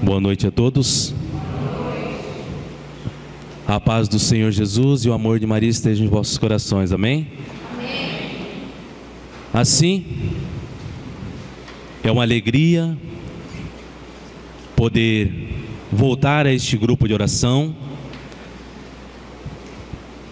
Boa noite a todos. A paz do Senhor Jesus e o amor de Maria estejam em vossos corações, amém? Amém. Assim, é uma alegria poder voltar a este grupo de oração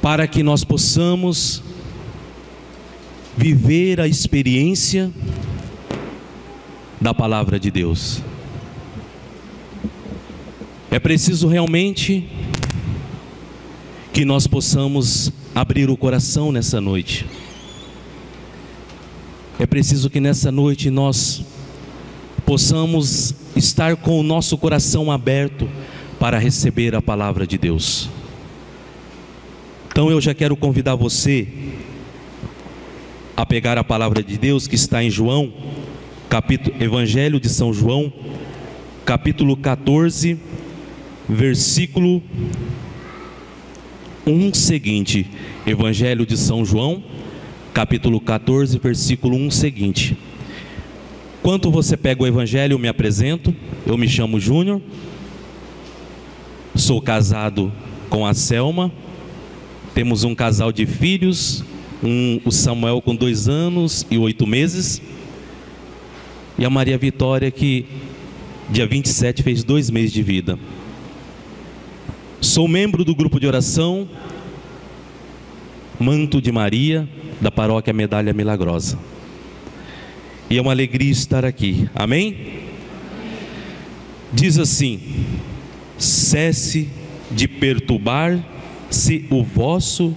para que nós possamos viver a experiência da palavra de Deus. É preciso realmente que nós possamos abrir o coração nessa noite. É preciso que nessa noite nós possamos estar com o nosso coração aberto para receber a palavra de Deus. Então eu já quero convidar você a pegar a palavra de Deus que está em João, Evangelho de São João, capítulo 14, versículo 1 seguinte. Evangelho de São João, capítulo 14, versículo 1 seguinte. Enquanto você pega o Evangelho, eu me apresento. Eu me chamo Júnior, sou casado com a Selma, temos um casal de filhos, o Samuel com 2 anos e 8 meses, e a Maria Vitória que dia 27 fez 2 meses de vida. Sou membro do grupo de oração Manto de Maria, da paróquia Medalha Milagrosa. E é uma alegria estar aqui, amém? Diz assim: cesse de perturbar-se o vosso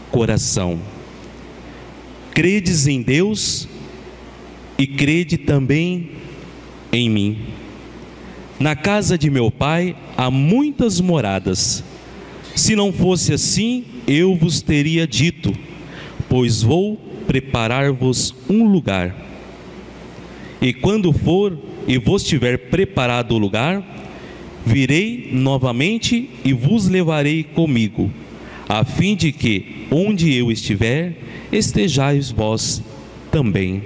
coração. Credes em Deus e crede também em mim. Na casa de meu Pai há muitas moradas. Se não fosse assim, eu vos teria dito, pois vou preparar-vos um lugar. E quando for e vos tiver preparado o lugar, virei novamente e vos levarei comigo, a fim de que, onde eu estiver, estejais vós também.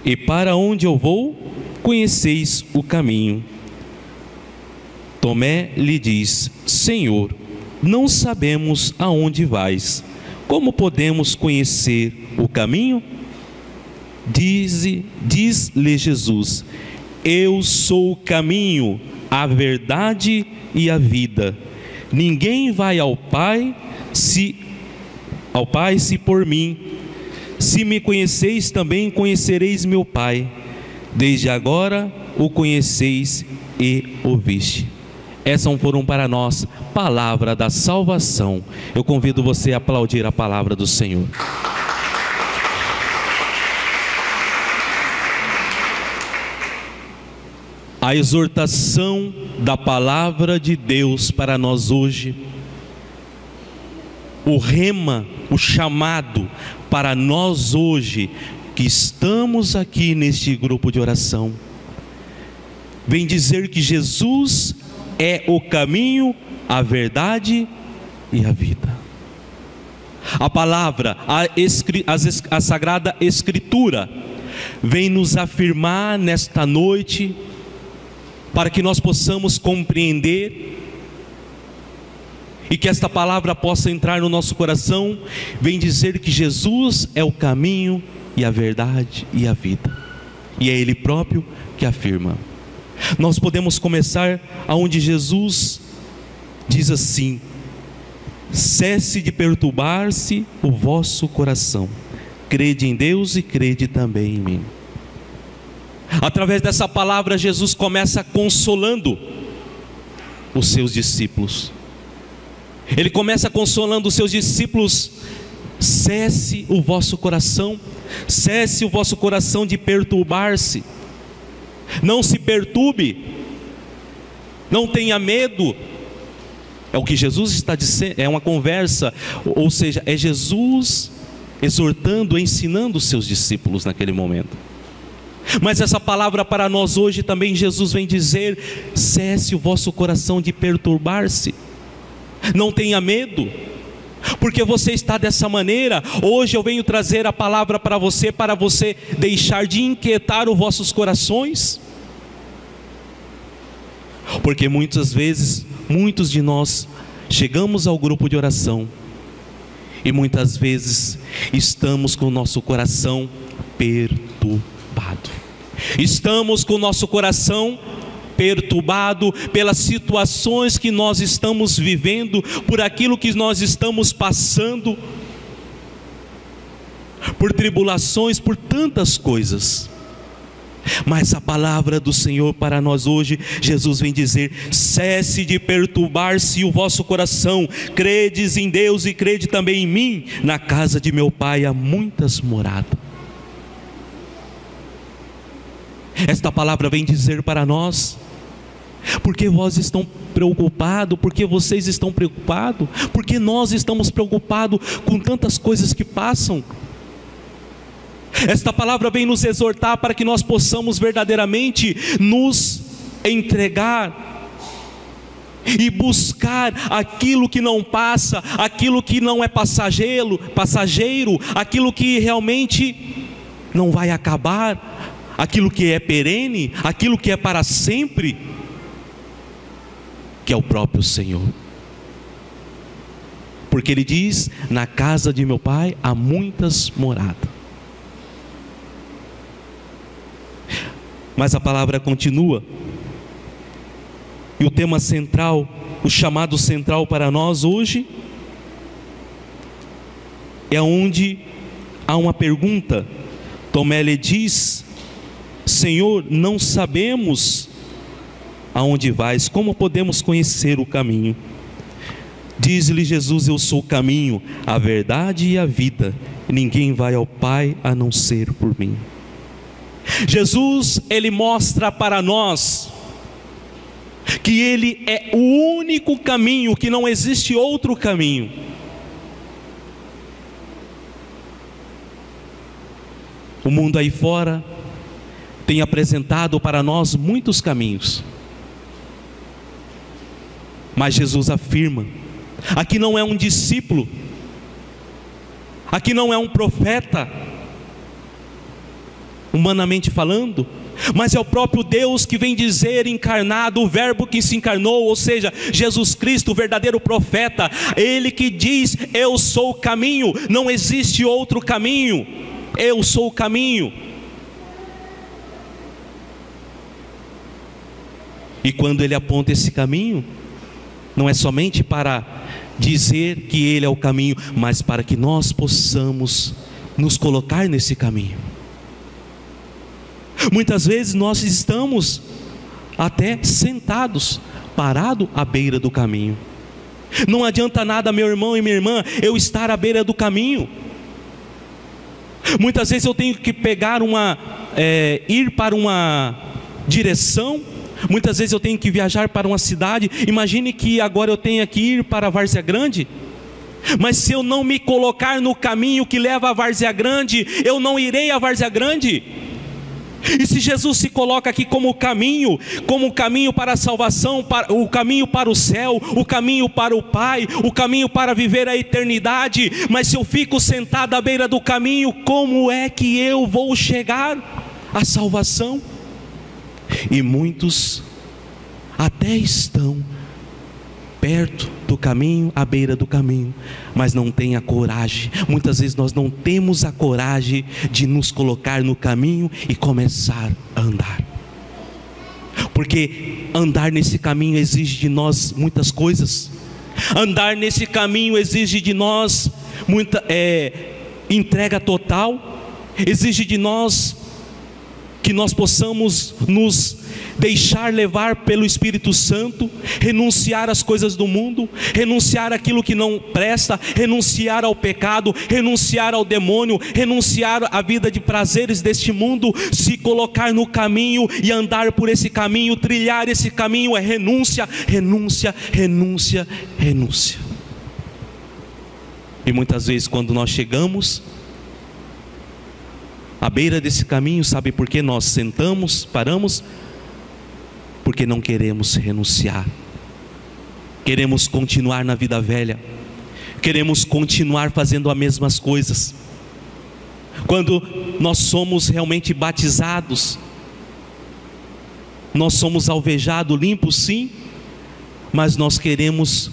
E para onde eu vou, conheceis o caminho. Tomé lhe diz: Senhor, não sabemos aonde vais, como podemos conhecer o caminho? Diz-lhe Jesus: eu sou o caminho, a verdade e a vida. Ninguém vai ao Pai se por mim. Se me conheceis, também conhecereis meu Pai. Desde agora o conheceis e o viste. Essas foram para nós palavra da salvação. Eu convido você a aplaudir a palavra do Senhor. A exortação da palavra de Deus para nós hoje, o rema, o chamado para nós hoje que estamos aqui neste grupo de oração, vem dizer que Jesus é o caminho, a verdade e a vida. A palavra, a Sagrada Escritura vem nos afirmar nesta noite, para que nós possamos compreender e que esta palavra possa entrar no nosso coração. Vem dizer que Jesus é o caminho e a verdade e a vida, e é Ele próprio que afirma. Nós podemos começar aonde Jesus diz assim: cesse de perturbar-se o vosso coração, crede em Deus e crede também em mim. Através dessa palavra, Jesus começa consolando os seus discípulos. Ele começa consolando os seus discípulos: cesse o vosso coração, cesse o vosso coração de perturbar-se. Não se perturbe, não tenha medo. É o que Jesus está dizendo, é uma conversa, ou seja, é Jesus exortando, ensinando os seus discípulos naquele momento. Mas essa palavra para nós hoje também, Jesus vem dizer: cesse o vosso coração de perturbar-se, não tenha medo, porque você está dessa maneira. Hoje eu venho trazer a palavra para você deixar de inquietar os vossos corações. Porque muitas vezes, muitos de nós chegamos ao grupo de oração e muitas vezes estamos com o nosso coração perturbado. Estamos com o nosso coração perturbado pelas situações que nós estamos vivendo, por aquilo que nós estamos passando, por tribulações, por tantas coisas. Mas a palavra do Senhor para nós hoje, Jesus vem dizer: cesse de perturbar-se o vosso coração, credes em Deus e crede também em mim, na casa de meu Pai há muitas moradas. Esta palavra vem dizer para nós: porque vós estão preocupados, porque vocês estão preocupados, porque nós estamos preocupados com tantas coisas que passam. Esta palavra vem nos exortar para que nós possamos verdadeiramente nos entregar e buscar aquilo que não passa, aquilo que não é passageiro, aquilo que realmente não vai acabar, aquilo que é perene, aquilo que é para sempre, que é o próprio Senhor. Porque Ele diz: na casa de meu Pai há muitas moradas. Mas a palavra continua, e o tema central, o chamado central para nós hoje, é onde há uma pergunta. Tomé lhe diz: Senhor, não sabemos aonde vais, como podemos conhecer o caminho? Diz-lhe Jesus: eu sou o caminho, a verdade e a vida, ninguém vai ao Pai a não ser por mim. Jesus, Ele mostra para nós que Ele é o único caminho, que não existe outro caminho. O mundo aí fora tem apresentado para nós muitos caminhos, mas Jesus afirma: aqui não é um discípulo, aqui não é um profeta, humanamente falando, mas é o próprio Deus que vem dizer encarnado, o verbo que se encarnou, ou seja, Jesus Cristo, o verdadeiro profeta. Ele que diz: eu sou o caminho, não existe outro caminho, eu sou o caminho. E quando Ele aponta esse caminho, não é somente para dizer que Ele é o caminho, mas para que nós possamos nos colocar nesse caminho. Muitas vezes nós estamos até sentados, parados à beira do caminho. Não adianta nada, meu irmão e minha irmã, eu estar à beira do caminho. Muitas vezes eu tenho que pegar ir para uma direção. Muitas vezes eu tenho que viajar para uma cidade. Imagine que agora eu tenha que ir para a Várzea Grande. Mas se eu não me colocar no caminho que leva à Várzea Grande, eu não irei à Várzea Grande. E se Jesus se coloca aqui como o caminho para a salvação, o caminho para o céu, o caminho para o Pai, o caminho para viver a eternidade, mas se eu fico sentado à beira do caminho, como é que eu vou chegar à salvação? E muitos até estão perto do caminho, à beira do caminho, mas não têm a coragem. Muitas vezes nós não temos a coragem de nos colocar no caminho e começar a andar, porque andar nesse caminho exige de nós muitas coisas. Andar nesse caminho exige de nós muita entrega total, exige de nós que nós possamos nos deixar levar pelo Espírito Santo, renunciar às coisas do mundo, renunciar àquilo que não presta, renunciar ao pecado, renunciar ao demônio, renunciar à vida de prazeres deste mundo, se colocar no caminho e andar por esse caminho. Trilhar esse caminho é renúncia, renúncia, renúncia, renúncia. E muitas vezes quando nós chegamos à beira desse caminho, sabe por que nós sentamos, paramos? Porque não queremos renunciar, queremos continuar na vida velha, queremos continuar fazendo as mesmas coisas. Quando nós somos realmente batizados, Nós somos alvejados, limpos sim, mas nós queremos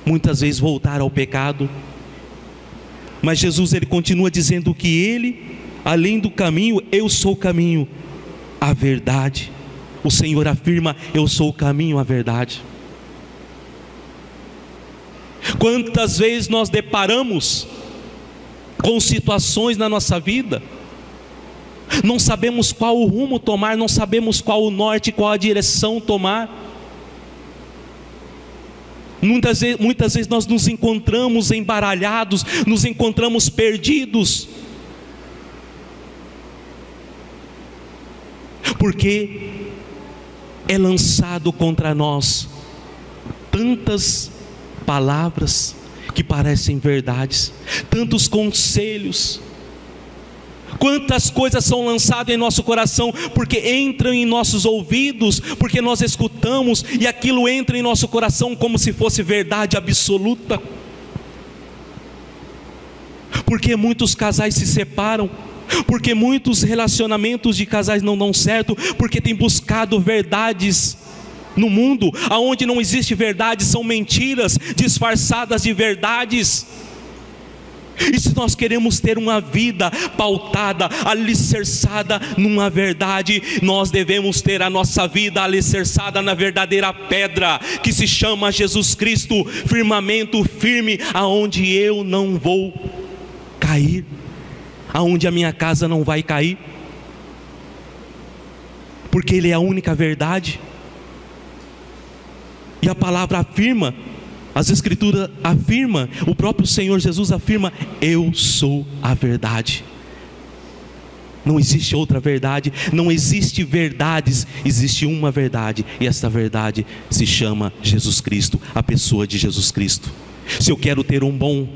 muitas vezes voltar ao pecado. Mas Jesus, ele continua dizendo que ele, além do caminho, eu sou o caminho, a verdade. O Senhor afirma: eu sou o caminho, a verdade. Quantas vezes nós deparamos com situações na nossa vida, não sabemos qual o rumo tomar, não sabemos qual o norte, qual a direção tomar. Muitas vezes nós nos encontramos embaralhados, nos encontramos perdidos, porque é lançado contra nós tantas palavras que parecem verdades, tantos conselhos, quantas coisas são lançadas em nosso coração, porque entram em nossos ouvidos, porque nós escutamos, e aquilo entra em nosso coração como se fosse verdade absoluta. Porque muitos casais se separam, porque muitos relacionamentos de casais não dão certo, porque têm buscado verdades no mundo, aonde não existe verdade, são mentiras disfarçadas de verdades. E se nós queremos ter uma vida pautada, alicerçada numa verdade, nós devemos ter a nossa vida alicerçada na verdadeira pedra, que se chama Jesus Cristo, firmamento firme, aonde eu não vou cair, aonde a minha casa não vai cair, porque Ele é a única verdade. E a palavra afirma, as Escrituras afirmam, o próprio Senhor Jesus afirma: eu sou a verdade. Não existe outra verdade, não existe verdades, existe uma verdade, e essa verdade se chama Jesus Cristo, a pessoa de Jesus Cristo. Se eu quero ter um bom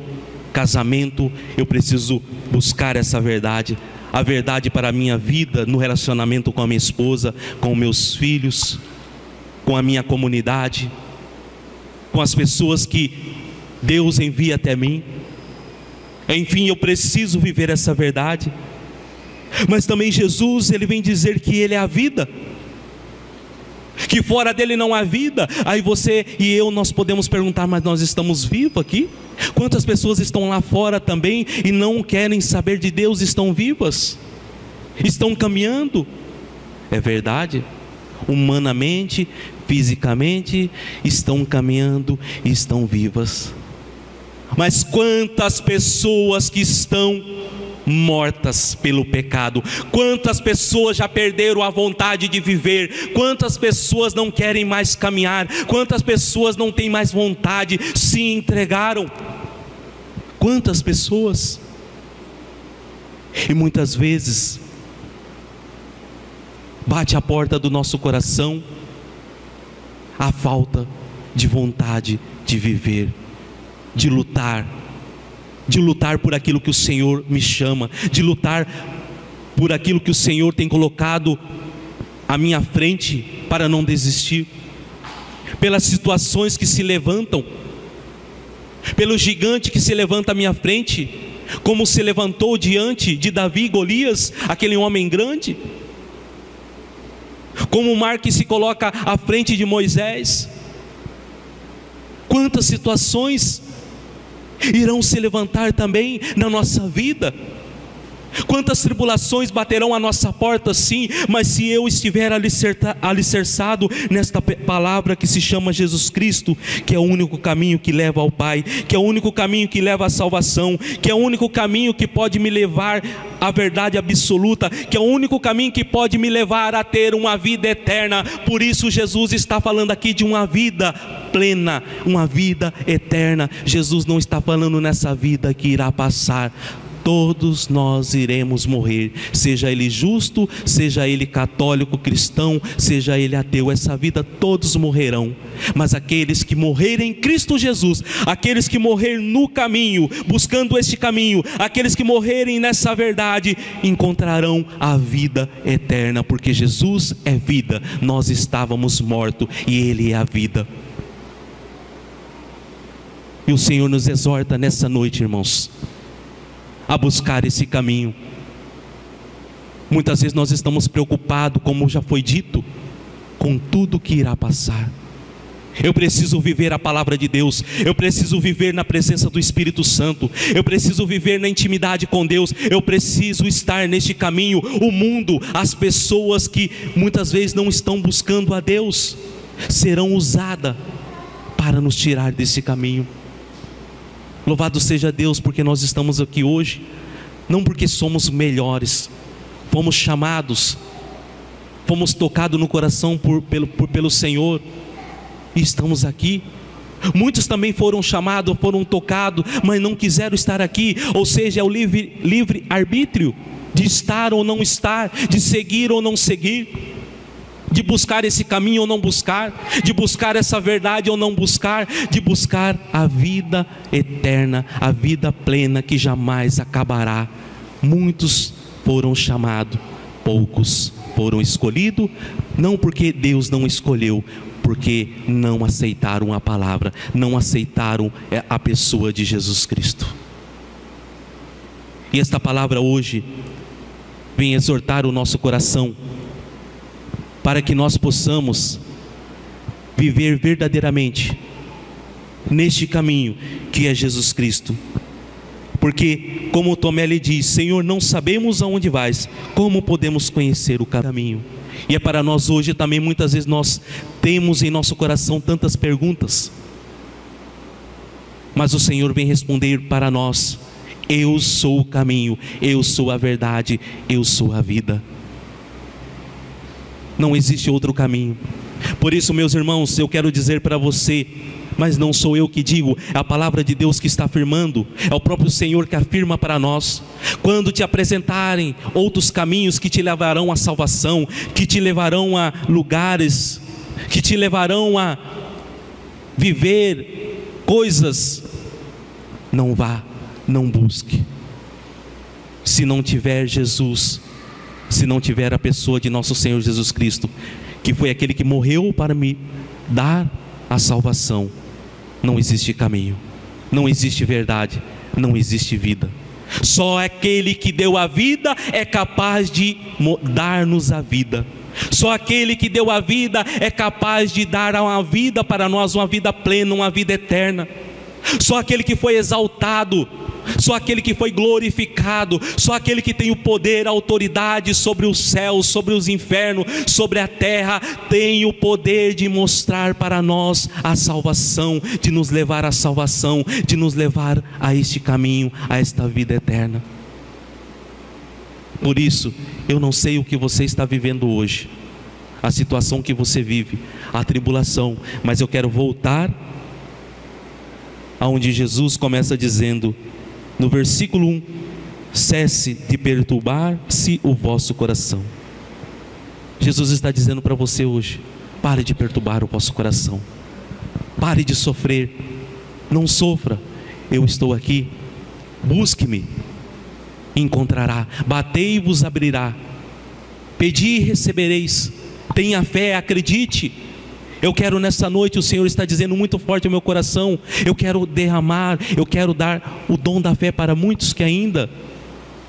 casamento, eu preciso buscar essa verdade, a verdade para a minha vida, no relacionamento com a minha esposa, com meus filhos, com a minha comunidade, com as pessoas que Deus envia até mim. Enfim, eu preciso viver essa verdade. Mas também Jesus, Ele vem dizer que Ele é a vida, que fora dele não há vida. Aí você e eu, nós podemos perguntar: mas nós estamos vivos aqui? Quantas pessoas estão lá fora também e não querem saber de Deus, estão vivas, estão caminhando? É verdade, humanamente, fisicamente, estão caminhando e estão vivas. Mas quantas pessoas que estão mortas pelo pecado, quantas pessoas já perderam a vontade de viver, quantas pessoas não querem mais caminhar, quantas pessoas não têm mais vontade, se entregaram, quantas pessoas. E muitas vezes bate a porta do nosso coração a falta de vontade de viver, de lutar por aquilo que o Senhor me chama, de lutar por aquilo que o Senhor tem colocado à minha frente, para não desistir, pelas situações que se levantam, pelo gigante que se levanta à minha frente, como se levantou diante de Davi e Golias, aquele homem grande, como o mar que se coloca à frente de Moisés. Quantas situações irão se levantar também na nossa vida, quantas tribulações baterão à nossa porta, sim, mas se eu estiver alicerçado nesta palavra que se chama Jesus Cristo, que é o único caminho que leva ao Pai, que é o único caminho que leva à salvação, que é o único caminho que pode me levar à verdade absoluta, que é o único caminho que pode me levar a ter uma vida eterna. Por isso Jesus está falando aqui de uma vida plena, uma vida eterna. Jesus não está falando nessa vida que irá passar. Todos nós iremos morrer, seja ele justo, seja ele católico, cristão, seja ele ateu, essa vida todos morrerão. Mas aqueles que morrerem em Cristo Jesus, aqueles que morrerem no caminho, buscando este caminho, aqueles que morrerem nessa verdade, encontrarão a vida eterna, porque Jesus é vida, nós estávamos mortos e Ele é a vida. E o Senhor nos exorta nessa noite, irmãos, a buscar esse caminho. Muitas vezes nós estamos preocupados, como já foi dito, com tudo que irá passar. Eu preciso viver a palavra de Deus, eu preciso viver na presença do Espírito Santo, eu preciso viver na intimidade com Deus, eu preciso estar neste caminho. O mundo, as pessoas que muitas vezes não estão buscando a Deus, serão usadas para nos tirar desse caminho. Louvado seja Deus, porque nós estamos aqui hoje, não porque somos melhores, fomos chamados, fomos tocados no coração pelo Senhor, e estamos aqui. Muitos também foram chamados, foram tocados, mas não quiseram estar aqui. Ou seja, é o livre arbítrio de estar ou não estar, de seguir ou não seguir, de buscar esse caminho ou não buscar, de buscar essa verdade ou não buscar, de buscar a vida eterna, a vida plena que jamais acabará. Muitos foram chamados, poucos foram escolhidos, não porque Deus não escolheu, porque não aceitaram a palavra, não aceitaram a pessoa de Jesus Cristo. E esta palavra hoje vem exortar o nosso coração, para que nós possamos viver verdadeiramente neste caminho que é Jesus Cristo. Porque, como Tomé lhe diz: Senhor, não sabemos aonde vais, como podemos conhecer o caminho? E é para nós hoje também, muitas vezes nós temos em nosso coração tantas perguntas, mas o Senhor vem responder para nós: eu sou o caminho, eu sou a verdade, eu sou a vida. Não existe outro caminho. Por isso, meus irmãos, eu quero dizer para você, mas não sou eu que digo, é a palavra de Deus que está afirmando, é o próprio Senhor que afirma para nós: quando te apresentarem outros caminhos que te levarão à salvação, que te levarão a lugares, que te levarão a viver coisas, não vá, não busque. Se não tiver Jesus, se não tiver a pessoa de nosso Senhor Jesus Cristo, que foi aquele que morreu para me dar a salvação, não existe caminho, não existe verdade, não existe vida. Só aquele que deu a vida é capaz de dar-nos a vida. Só aquele que deu a vida é capaz de dar uma vida para nós, uma vida plena, uma vida eterna. Só aquele que foi exaltado, só aquele que foi glorificado, só aquele que tem o poder, a autoridade sobre os céus, sobre os infernos, sobre a terra, tem o poder de mostrar para nós a salvação, de nos levar à salvação, de nos levar a este caminho, a esta vida eterna. Por isso, eu não sei o que você está vivendo hoje, a situação que você vive, a tribulação, mas eu quero voltar aonde Jesus começa dizendo, no versículo 1, cesse de perturbar-se o vosso coração. Jesus está dizendo para você hoje: pare de perturbar o vosso coração, pare de sofrer, não sofra, eu estou aqui, busque-me, encontrará, batei e vos abrirá, pedi e recebereis, tenha fé, acredite. Eu quero nessa noite, o Senhor está dizendo muito forte ao meu coração, eu quero derramar, eu quero dar o dom da fé para muitos que ainda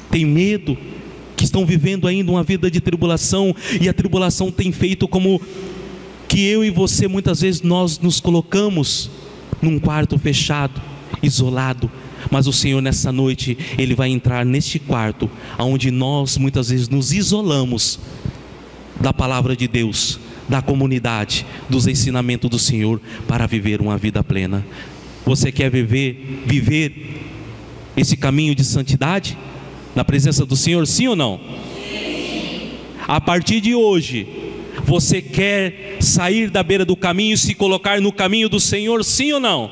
têm medo, que estão vivendo ainda uma vida de tribulação, e a tribulação tem feito como que eu e você, muitas vezes nós nos colocamos num quarto fechado, isolado, mas o Senhor nessa noite, Ele vai entrar neste quarto, onde nós muitas vezes nos isolamos da palavra de Deus, da comunidade, dos ensinamentos do Senhor, para viver uma vida plena. Você quer viver esse caminho de santidade na presença do Senhor, sim ou não? Sim. A partir de hoje, você quer sair da beira do caminho e se colocar no caminho do Senhor, sim ou não?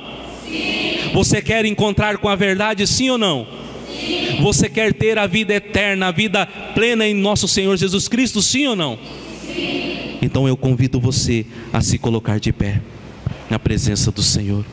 Sim. Você quer encontrar com a verdade, sim ou não? Sim. Você quer ter a vida eterna, a vida plena em nosso Senhor Jesus Cristo, sim ou não? Sim. Então eu convido você a se colocar de pé na presença do Senhor.